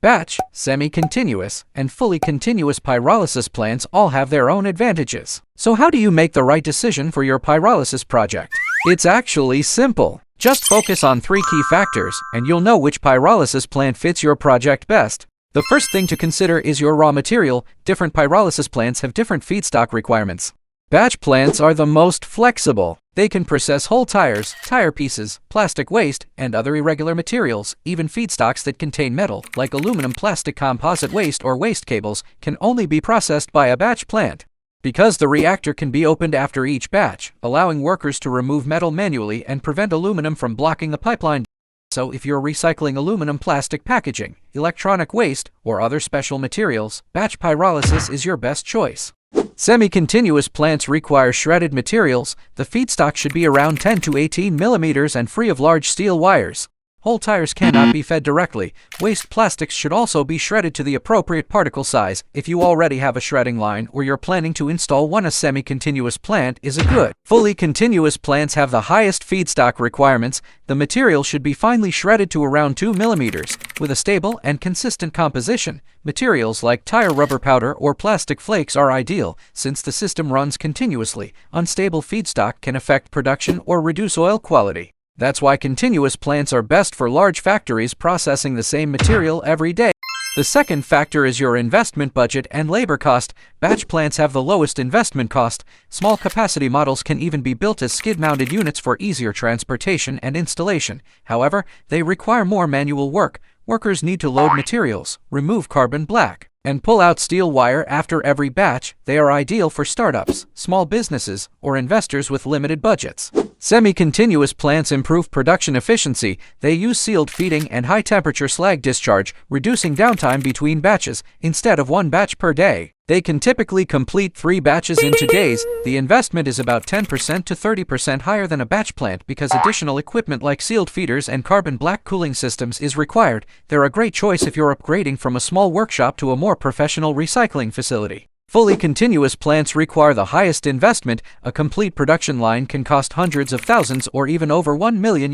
Batch, semi-continuous, and fully continuous pyrolysis plants all have their own advantages. So how do you make the right decision for your pyrolysis project? It's actually simple. Just focus on 3 key factors, and you'll know which pyrolysis plant fits your project best. The first thing to consider is your raw material. Different pyrolysis plants have different feedstock requirements. Batch plants are the most flexible. They can process whole tires, tire pieces, plastic waste, and other irregular materials. Even feedstocks that contain metal, like aluminum, plastic, composite waste, or waste cables, can only be processed by a batch plant. Because the reactor can be opened after each batch, allowing workers to remove metal manually and prevent aluminum from blocking the pipeline. So if you're recycling aluminum, plastic packaging, electronic waste, or other special materials, batch pyrolysis is your best choice. Semi-continuous plants require shredded materials. The feedstock should be around 10 to 18 millimeters and free of large steel wires. Whole tires cannot be fed directly. Waste plastics should also be shredded to the appropriate particle size. If you already have a shredding line or you're planning to install one, a semi-continuous plant is a good. Fully continuous plants have the highest feedstock requirements. The material should be finely shredded to around 2 millimeters, with a stable and consistent composition. Materials like tire rubber powder or plastic flakes are ideal, since the system runs continuously. Unstable feedstock can affect production or reduce oil quality. That's why continuous plants are best for large factories processing the same material every day. The second factor is your investment budget and labor cost. Batch plants have the lowest investment cost. Small capacity models can even be built as skid-mounted units for easier transportation and installation. However, they require more manual work. Workers need to load materials, remove carbon black, and pull out steel wire after every batch. They are ideal for startups, small businesses, or investors with limited budgets. Semi-continuous plants improve production efficiency. They use sealed feeding and high-temperature slag discharge, reducing downtime between batches, instead of 1 batch per day. They can typically complete 3 batches in 2 days. The investment is about 10% to 30% higher than a batch plant because additional equipment like sealed feeders and carbon black cooling systems is required. They're a great choice if you're upgrading from a small workshop to a more professional recycling facility. Fully continuous plants require the highest investment. A complete production line can cost hundreds of thousands or even over $1 million,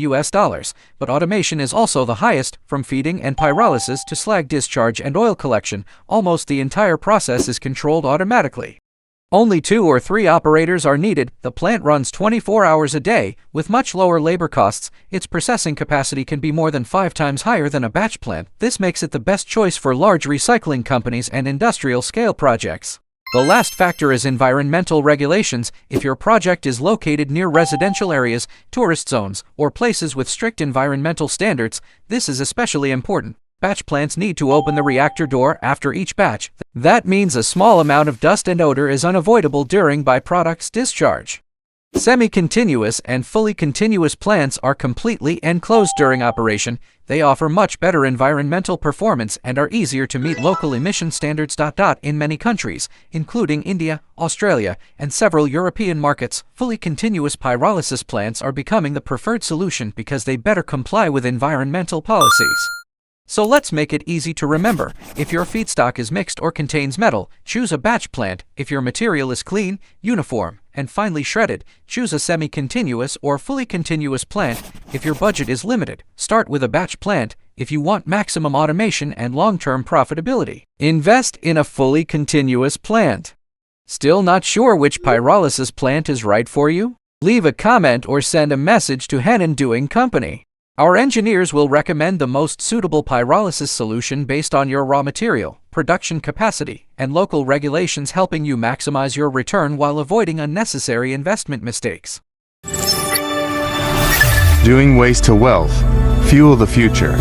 but automation is also the highest. From feeding and pyrolysis to slag discharge and oil collection, almost the entire process is controlled automatically. Only 2 or 3 operators are needed. The plant runs 24 hours a day. With much lower labor costs, its processing capacity can be more than 5 times higher than a batch plant. This makes it the best choice for large recycling companies and industrial-scale projects. The last factor is environmental regulations. If your project is located near residential areas, tourist zones, or places with strict environmental standards, this is especially important. Batch plants need to open the reactor door after each batch. That means a small amount of dust and odor is unavoidable during byproducts discharge. Semi-continuous and fully continuous plants are completely enclosed during operation. They offer much better environmental performance and are easier to meet local emission standards. In many countries, including India, Australia, and several European markets, fully continuous pyrolysis plants are becoming the preferred solution because they better comply with environmental policies. So let's make it easy to remember. If your feedstock is mixed or contains metal, choose a batch plant. If your material is clean, uniform, and finely shredded, choose a semi-continuous or fully continuous plant. If your budget is limited, start with a batch plant. If you want maximum automation and long-term profitability, invest in a fully continuous plant. Still not sure which pyrolysis plant is right for you? Leave a comment or send a message to Henan Doing Company. Our engineers will recommend the most suitable pyrolysis solution based on your raw material, production capacity, and local regulations, helping you maximize your return while avoiding unnecessary investment mistakes. Doing waste to wealth. Fuel the future.